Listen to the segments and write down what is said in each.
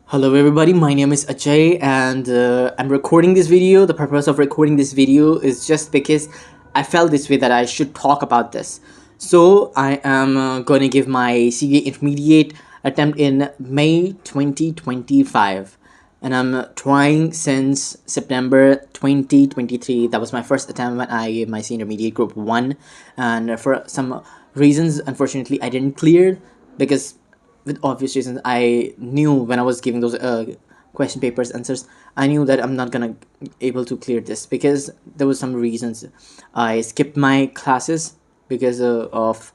Hello everybody, my name is Ajay and I'm recording this video. The purpose of recording this video is just because I felt this way that I should talk about this. So I am going to give my CA intermediate attempt in May 2025 and I'm trying since September 2023. That was my first attempt when I gave my CA intermediate group 1, and for some reasons unfortunately I didn't clear because with obvious reasons I knew when I was giving those question papers answers. I knew that I'm not gonna able to clear this because there was some reasons. I skipped my classes because of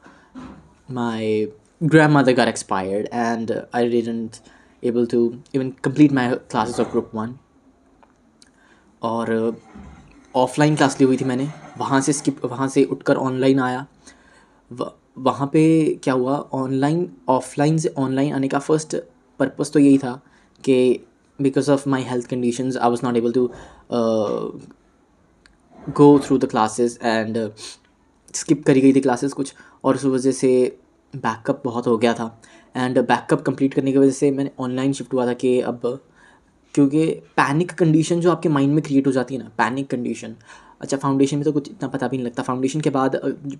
my grandmother got expired, and I didn't able to even complete my classes of group 1. और offline class ली हुई थी मैंने, वहाँ से उठकर online आया। वहाँ पे क्या हुआ, ऑनलाइन ऑफलाइन से ऑनलाइन आने का फर्स्ट पर्पस तो यही था कि because of my health conditions I was not able to go through the classes and skip करी गई थी क्लासेस कुछ, और उस वजह से बैकअप बहुत हो गया था। एंड बैकअप कंप्लीट करने की वजह से मैंने ऑनलाइन शिफ्ट हुआ था कि अब क्योंकि पैनिक कंडीशन जो आपके माइंड में क्रिएट हो जाती है ना, पैनिक कंडीशन। अच्छा, फाउंडेशन में तो कुछ इतना पता भी नहीं लगता, फाउंडेशन के बाद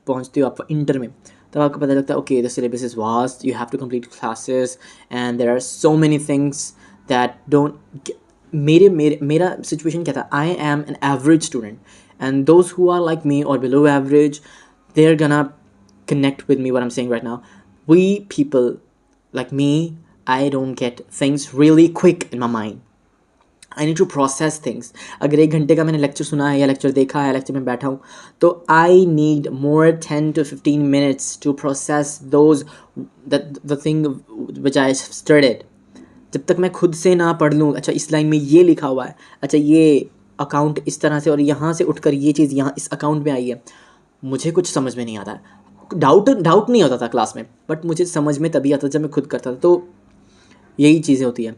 पहुंचते हो आप इंटर में, तब आपको पता लगता है okay the syllabus is vast, you have to complete classes and there are so many things that don't. मेरा सिचुएशन क्या था, I am an average student and those who are like me और below average, they are gonna connect with me what I'm saying right now. We people like me, I don't get things really quick in my mind. I need to process things. अगर 1 घंटे का मैंने lecture सुना है या lecture देखा है, lecture में बैठा हूँ, तो I need more 10 to 15 minutes to process those the thing which I studied. जब तक मैं खुद से ना पढ़ लूँ, अच्छा इस लाइन में ये लिखा हुआ है, अच्छा ये अकाउंट इस तरह से और यहाँ से उठकर ये चीज़ यहाँ इस अकाउंट में आई है, मुझे कुछ समझ में नहीं आता है। डाउट नहीं होता था क्लास में, बट मुझे समझ में तभी आता जब मैं खुद करता था। तो यही चीज़ें होती हैं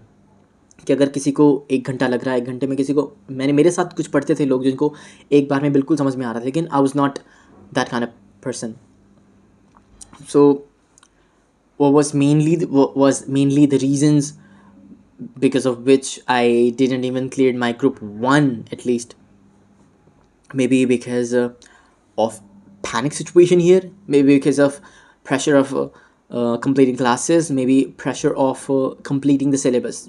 कि अगर किसी को 1 घंटा लग रहा है, 1 घंटे में किसी को, मेरे साथ कुछ पढ़ते थे लोग जिनको एक बार में बिल्कुल समझ में आ रहा था, लेकिन I was not that kind of person. So was mainly the reasons because of which I didn't even cleared my group 1 at least. Maybe because of panic situation here, maybe because of pressure of completing classes, maybe pressure of completing the syllabus.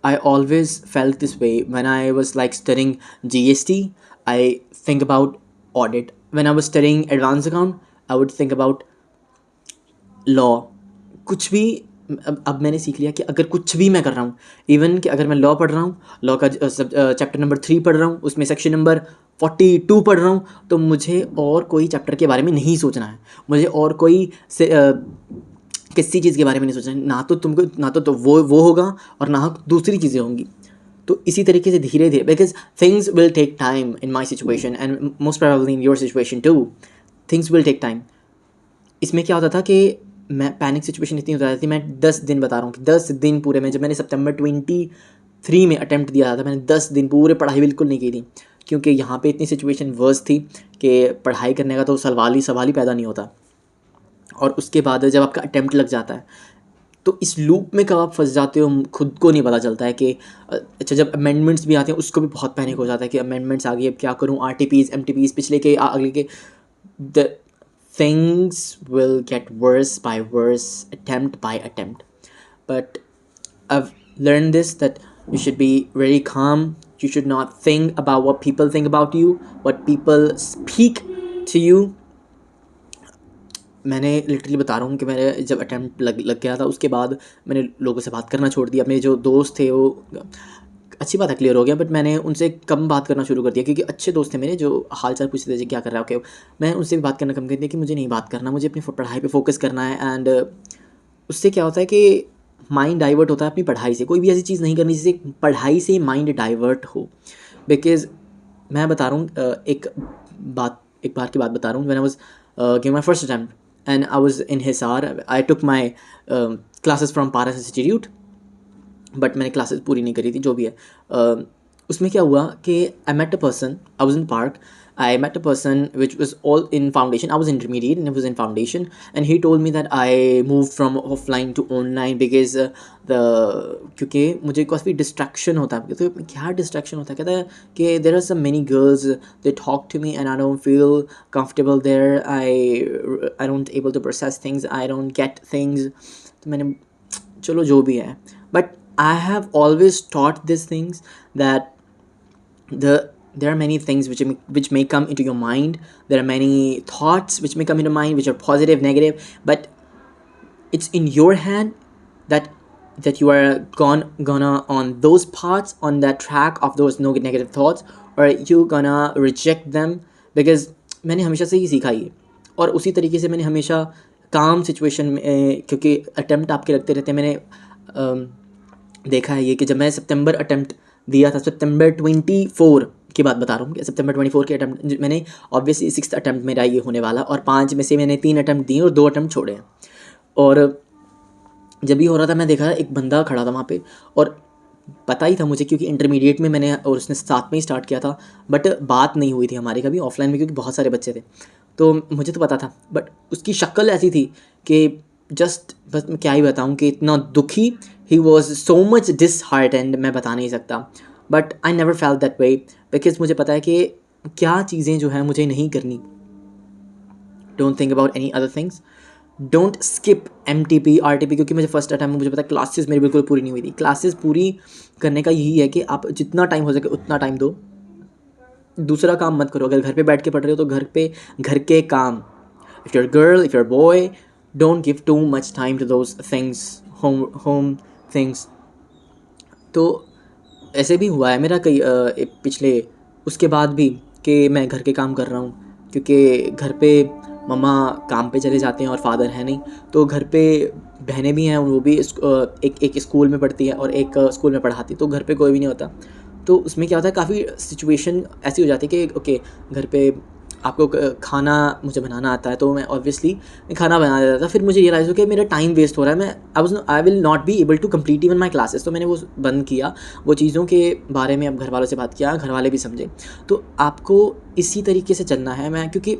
I always felt this way when I was like studying GST. I think about audit. When I was studying advanced account, I would think about law. कुछ भी अब मैंने सीख लिया कि अगर कुछ भी मैं कर रहा हूँ, इवन कि अगर मैं लॉ पढ़ रहा हूँ, लॉ का चैप्टर नंबर 3 पढ़ रहा हूँ, उसमें सेक्शन नंबर 42 पढ़ रहा हूँ, तो मुझे और कोई चैप्टर के बारे में नहीं सोचना है, मुझे और कोई किसी चीज़ के बारे में नहीं सोचना है। ना तो तुमको ना तो वो होगा और ना दूसरी चीज़ें होंगी। तो इसी तरीके से धीरे धीरे, because things will take time in my situation and most probably in your situation too, things will take time. इसमें क्या होता था कि मैं पैनिक सिचुएशन इतनी हो जाती थी, मैं 10 दिन बता रहा हूँ कि 10 दिन पूरे में, जब मैंने सितंबर 23 में अटैम्प्ट दिया था, मैंने 10 दिन पूरे पढ़ाई बिल्कुल नहीं की थी, क्योंकि यहाँ पे इतनी सिचुएशन वर्स थी कि पढ़ाई करने का तो सवाल ही पैदा नहीं होता। और उसके बाद जब आपका अटैम्प्ट लग जाता है, तो इस लूप में कब आप फंस जाते हो खुद को नहीं पता चलता है कि अच्छा जब अमेंडमेंट्स भी आते हैं उसको भी बहुत पैनिक हो जाता है कि अमेंडमेंट्स आ गई, अब क्या करूँ, RTPs MTPs पिछले के अगले के, the things will get worse by worse, attempt by attempt. But I've learned this, that you should be very calm. You should not think about what people think about you, what people speak to you. मैंने literally बता रहा हूँ कि मेरे जब attempt लग गया था, उसके बाद मैंने लोगों से बात करना छोड़ दिया। मेरे जो दोस्त थे वो, अच्छी बात है क्लियर हो गया, बट मैंने उनसे कम बात करना शुरू कर दिया, क्योंकि अच्छे दोस्त थे मेरे जो हाल चाल पूछते थे क्या कर रहा है, ओके, मैं उनसे भी बात करना कम कर दिया कि मुझे नहीं बात करना, मुझे अपनी पढ़ाई पे फोकस करना है। एंड उससे क्या होता है कि माइंड डाइवर्ट होता है अपनी पढ़ाई से। कोई भी ऐसी चीज़ नहीं करनी जिससे पढ़ाई से माइंड डाइवर्ट हो। बिकॉज मैं बता रहा हूँ एक बार की बात बता रहा हूँ, when I was giving my first attempt and I was in Hisar, I took my classes from Paras institute, but मैंने क्लासेस पूरी नहीं करी थी, जो भी है। उसमें क्या हुआ कि I met a person, I was in park I met a person which was all in foundation. I was intermediate and I was in foundation, and he told me that I moved from offline to online because the क्योंकि मुझे काफ़ी distraction होता है. तो क्या distraction होता है, कहता है कि there are so many girls, they talk to me and I don't feel comfortable there. I don't able to process things, I don't get things. तो मैंने चलो जो भी है, but I have always taught these things that there are many things which may come into your mind. There are many thoughts which may come into mind which are positive, negative, but it's in your hand that you are gonna on those parts, on that track of those no negative thoughts, or you gonna reject them. Because मैंने हमेशा से ही सीखा ये, और उसी तरीके से मैंने हमेशा काम सिचुएशन में, क्योंकि अटैम्प्ट आपके लगते रहते हैं, मैंने देखा है ये कि जब मैं सितंबर अटैम्प्ट दिया था, सितंबर 24 की बात बता रहा हूँ कि सितंबर 24 के अटैम्प्ट मैंने ऑब्वियसली 6th अटैम्प्ट मेरा ये होने वाला, और 5 में से मैंने 3 अटैम्प्ट दिए और 2 अटैम्प्ट छोड़े हैं. और जब ये हो रहा था मैं देखा एक बंदा खड़ा था वहाँ पे, और पता ही था मुझे क्योंकि इंटरमीडिएट में मैंने और उसने साथ में ही स्टार्ट किया था, बट बात नहीं हुई थी हमारी कभी ऑफलाइन में क्योंकि बहुत सारे बच्चे थे, तो मुझे तो पता था. बट उसकी शक्ल ऐसी थी कि जस्ट बस मैं क्या ही बताऊँ कि इतना दुखी, he was so much disheart and मैं बता नहीं सकता. But I never felt that way, because मुझे पता है कि क्या चीज़ें जो है मुझे नहीं करनी. Don't think about any other things, don't skip MTP RTP, क्योंकि मुझे फर्स्ट टाइम में मुझे पता है क्लासेस मेरी बिल्कुल पूरी नहीं हुई थी. क्लासेस पूरी करने का यही है कि आप जितना टाइम हो सके उतना टाइम दो, दूसरा काम मत करो. अगर घर पे बैठ के पढ़ रहे हो तो घर के काम, if your girl, if your boy, don't give too much time to those things, home things. तो ऐसे भी हुआ है मेरा कई पिछले उसके बाद भी कि मैं घर के काम कर रहा हूँ, क्योंकि घर पे मम्मा काम पे चले जाते हैं और फादर है नहीं, तो घर पे बहनें भी हैं, वो भी एक स्कूल में पढ़ती है और एक स्कूल में पढ़ाती, तो घर पे कोई भी नहीं होता. तो उसमें क्या होता है, काफ़ी सिचुएशन ऐसी हो जाती है कि ओके घर पे आपको खाना मुझे बनाना आता है, तो मैं ऑब्वियसली खाना बना देता था. फिर मुझे रियलाइज़ हो कि मेरा टाइम वेस्ट हो रहा है, मैं I will not be able to complete even my classes. तो मैंने वो बंद किया, वो चीज़ों के बारे में अब घर वालों से बात किया, घर वाले भी समझे. तो आपको इसी तरीके से चलना है. क्योंकि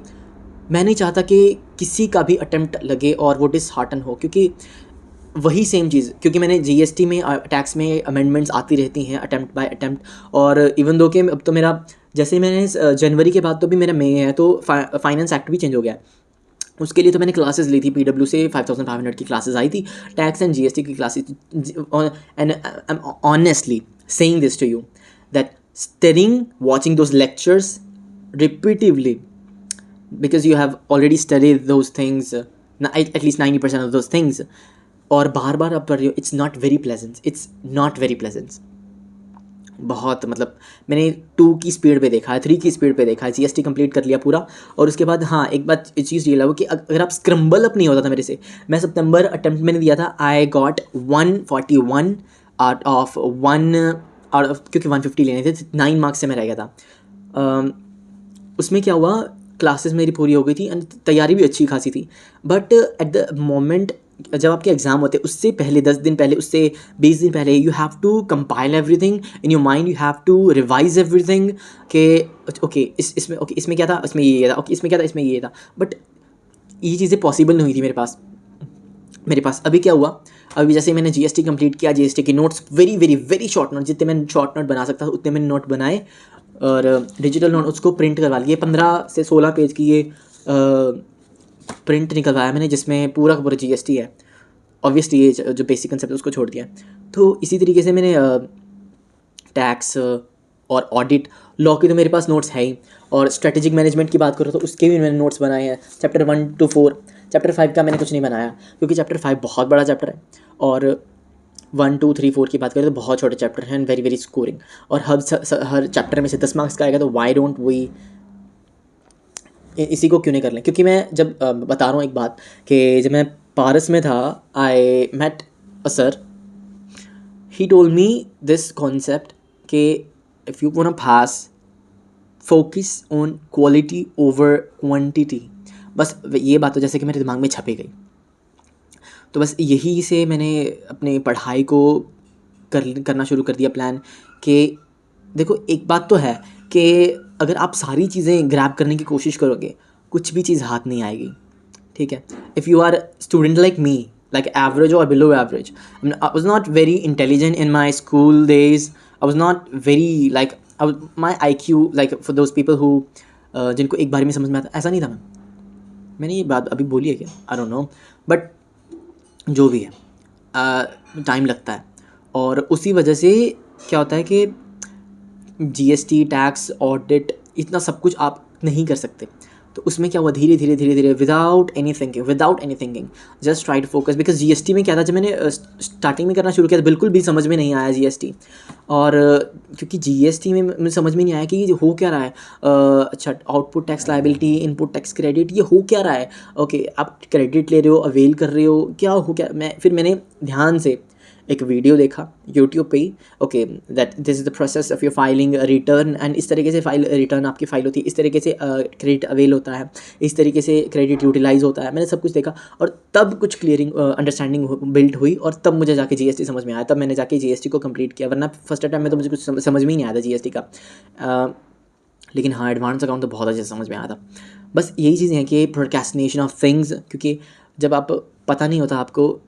मैं नहीं चाहता कि किसी का भी अटेम्प्ट लगे और वो डिसहार्टन हो, क्योंकि वही सेम चीज़, क्योंकि मैंने GST में टैक्स में अमेंडमेंट्स आती रहती हैं अटेम्प्ट बाय अटेम्प्ट. और इवन दो कि अब तो मेरा जैसे मैंने जनवरी के बाद तो भी मेरा मई है, तो फाइनेंस एक्ट भी चेंज हो गया. उसके लिए तो मैंने क्लासेस ली थी, PW से 5500 की क्लासेस आई थी, टैक्स एंड GST की classes. And I am honestly saying this to you that studying, watching those lectures repeatedly, because you have already studied those things, at least 90% of those things, और बार बार आप पढ़ रहे हो, it's not very pleasant. बहुत मतलब मैंने 2 की speed पे देखा है, 3 की स्पीड पे देखा है, GST कंप्लीट कर लिया पूरा. और उसके बाद हाँ एक बात एक चीज़ ये लगा कि अगर आप स्क्रम्बल अप नहीं होता था मेरे से, मैं सितंबर अटेम्प्ट मैंने दिया था, आई गॉट 141 आउट ऑफ 1 क्योंकि 150 लेने थे, 9 मार्क्स से मैं रह गया था. उसमें क्या हुआ, क्लासेस मेरी पूरी हो गई थी एंड तैयारी भी अच्छी खासी थी. बट एट द मोमेंट जब आपके एग्ज़ाम होते हैं उससे पहले 10 दिन पहले, उससे 20 दिन पहले, you have to compile everything in your mind, you have to revise everything कि ओके इसमें क्या था, इसमें ये था, ओके इसमें क्या था, इसमें ये था. बट ये चीज़ें पॉसिबल नहीं हुई थी मेरे पास. अभी क्या हुआ, अभी जैसे मैंने GST कंप्लीट किया, GST के notes very very very short note, जितने मैं शॉर्ट नोट बना सकता था उतने मैंने नोट बनाए, और डिजिटल नोट उसको प्रिंट करवा लिए. 15 से 16 पेज की ये प्रिंट निकलवाया मैंने, जिसमें पूरा का पूरा GST है. ऑब्वियसली ये जो बेसिक कंसेप्ट है उसको छोड़ दिया. तो इसी तरीके से मैंने टैक्स और ऑडिट, लॉ की तो मेरे पास नोट्स है ही, और स्ट्रेटेजिक मैनेजमेंट की बात करो तो उसके भी मैंने नोट्स बनाए हैं, चैप्टर 1 to 4. चैप्टर 5 का मैंने कुछ नहीं बनाया क्योंकि चैप्टर 5 बहुत बड़ा चैप्टर है, और 1 2 3 4 की बात करें तो बहुत छोटे चैप्टर हैं, वेरी वेरी स्कोरिंग, और हर चैप्टर में से 10 मार्क्स का आएगा. तो वाई डोंट वी इसी को क्यों नहीं कर लें. क्योंकि मैं जब बता रहा हूँ एक बात कि जब मैं पारस में था, I met a sir, he told me this concept कि if you want to pass, focus on quality over quantity. बस ये बात तो जैसे कि मेरे दिमाग में छपी गई. तो बस यही से मैंने अपने पढ़ाई को करना शुरू कर दिया प्लान कि देखो एक बात तो है कि अगर आप सारी चीज़ें ग्रैब करने की कोशिश करोगे, कुछ भी चीज़ हाथ नहीं आएगी, ठीक है. If you are student like me, like average or below average, I mean, I was not very intelligent in my school days. I was not very like my IQ, like for those people who जिनको एक बार में समझ में आता, ऐसा नहीं था. मैंने ये बात अभी बोली है क्या, आई डोंट नो, बट जो भी है टाइम लगता है. और उसी वजह से क्या होता है कि जीएसटी, टैक्स, ऑडिट, इतना सब कुछ आप नहीं कर सकते. तो उसमें क्या हुआ, धीरे धीरे धीरे धीरे without any thinking just try to focus. Because GST में क्या था, जब मैंने स्टार्टिंग में करना शुरू किया तो बिल्कुल भी समझ में नहीं आया जीएसटी. और क्योंकि जीएसटी में मुझे समझ में नहीं आया कि ये हो क्या रहा है. अच्छा, output tax liability, input tax credit, ये हो क्या रहा है. ओके, आप क्रेडिट ले रहे हो, अवेल कर रहे हो, क्या हो क्या. मैंने ध्यान से एक वीडियो देखा यूट्यूब पे ही. Okay, that this is the process of your filing return, and इस तरीके से फाइल रिटर्न आपकी फाइल होती है, इस तरीके से क्रेडिट अवेल होता है, इस तरीके से क्रेडिट यूटिलाइज होता है. मैंने सब कुछ देखा और तब कुछ क्लियरिंग अंडरस्टैंडिंग बिल्ड हुई, और तब मुझे जाके जीएसटी समझ में आया. तब मैंने जाके जीएसटी को कंप्लीट किया, वरना फर्स्ट अटैम्प्ट में तो मुझे कुछ समझ में ही नहीं आया था जीएसटी का. लेकिन हाँ, एडवांस अकाउंट तो बहुत अच्छे से समझ में आया था. बस यही चीज़ें हैं कि प्रोक्रेस्टिनेशन ऑफ थिंग्स, क्योंकि जब आप पता नहीं होता आपको,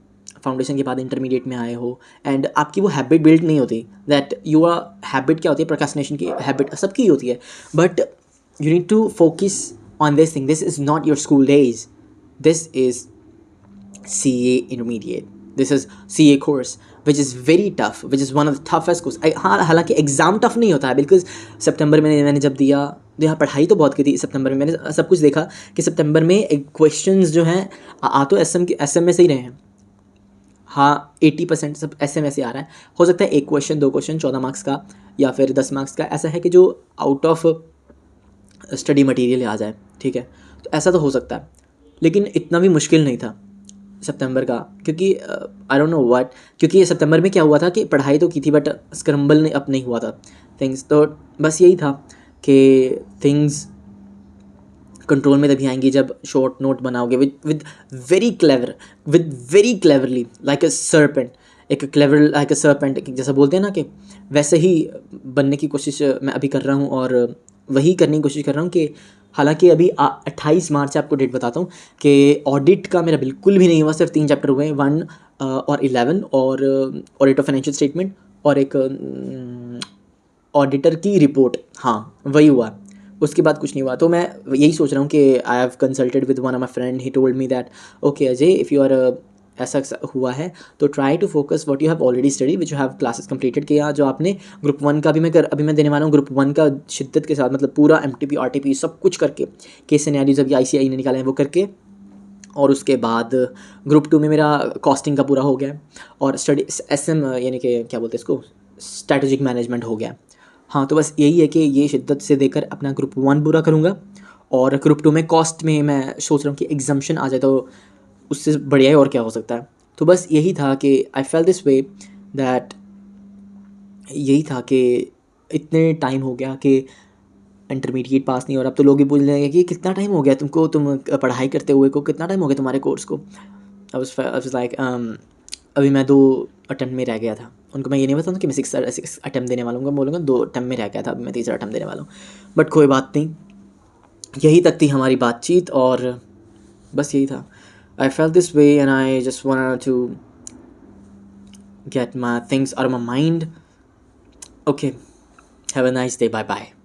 फाउंडेशन के बाद इंटरमीडिएट में आए हो, एंड आपकी वो हैबिट बिल्ड नहीं होती, दैट यू आर हैबिट. क्या होती है प्रोक्रेस्टिनेशन की हैबिट, सबकी होती है, but you need to focus on this thing. This is not your school days, this is CA intermediate. This is CA course which is very tough, which is one of the toughest course. हाँ, हालांकि exam tough नहीं होता है, because सितंबर में मैंने जब दिया पढ़ाई तो बहुत की थी. सितंबर में मैंने सब कुछ देखा कि सितंबर में क्वेश्चंस जो हैं आ तो एस एम में से ही रहे हैं. हाँ, 80% सब एस एम से आ रहा है. हो सकता है एक क्वेश्चन, दो क्वेश्चन 14 मार्क्स का या फिर 10 मार्क्स का ऐसा है कि जो आउट ऑफ स्टडी मटेरियल आ जाए, ठीक है. तो ऐसा तो हो सकता है, लेकिन इतना भी मुश्किल नहीं था सितंबर का, क्योंकि आई डोंट नो व्हाट, क्योंकि ये सितंबर में क्या हुआ था कि पढ़ाई तो की थी बट स्क्रम्बल नहीं अब नहीं हुआ था थिंग्स. तो बस यही था कि थिंग्स कंट्रोल में तभी आएंगी जब शॉर्ट नोट बनाओगे with very cleverly like a serpent. एक क्लेवर लाइक अ सर्पेंट जैसा बोलते हैं ना, कि वैसे ही बनने की कोशिश मैं अभी कर रहा हूँ, और वही करने की कोशिश कर रहा हूँ. कि हालांकि अभी 28 मार्च से आपको डेट बताता हूँ कि ऑडिट का मेरा बिल्कुल भी नहीं हुआ. सिर्फ 3 चैप्टर हुए, 1 और 11, और ऑडिट ऑफ फाइनेंशियल स्टेटमेंट, और एक ऑडिटर की रिपोर्ट, हाँ वही हुआ. उसके बाद कुछ नहीं हुआ. तो मैं यही सोच रहा हूँ कि I have consulted with one of my friend. He told me that okay Ajay, if you are ऐसा हुआ है तो try to focus what you have already study, which you have classes completed किया. जो आपने ग्रुप 1 का भी अभी मैं देने वाला हूँ, ग्रुप 1 का शिद्दत के साथ, मतलब पूरा MTP RTP सब कुछ करके, केस सिनेरियोज अभी ICAI ने निकाले हैं वो करके. और उसके बाद ग्रुप 2 में मेरा कॉस्टिंग का पूरा हो गया, और स्टडी SM यानी कि क्या बोलते हैं इसको, स्ट्रैटेजिक मैनेजमेंट हो गया. हाँ, तो बस यही है कि ये शिद्दत से देकर अपना ग्रुप 1 पूरा करूँगा, और ग्रुप 2 में कॉस्ट में मैं सोच रहा हूँ कि एग्जाम्शन आ जाए तो उससे बढ़िया ही और क्या हो सकता है. तो बस यही था कि आई फेल दिस वे, दैट यही था कि इतने टाइम हो गया कि इंटरमीडिएट पास नहीं हो रहा. अब तो लोग भी बोल रहे हैं कि कितना टाइम हो गया तुमको, तुम पढ़ाई करते हुए को कितना टाइम हो गया तुम्हारे कोर्स को. आई वाज लाइक अभी मैं 2 अटेम्प्ट में रह गया था. उनको मैं ये नहीं बताऊँ कि मैं 6 अटेम्प्ट देने वाला हूँ, मैं बोलूँगा 2 अटेम्प्ट में रह गया था, अभी मैं तीसरा अटेम्प्ट देने वाला हूँ. बट कोई बात नहीं, यही तक थी हमारी बातचीत, और बस यही था. I felt this way and I just wanted to get my things out of my mind. Okay, have a nice day. Bye bye.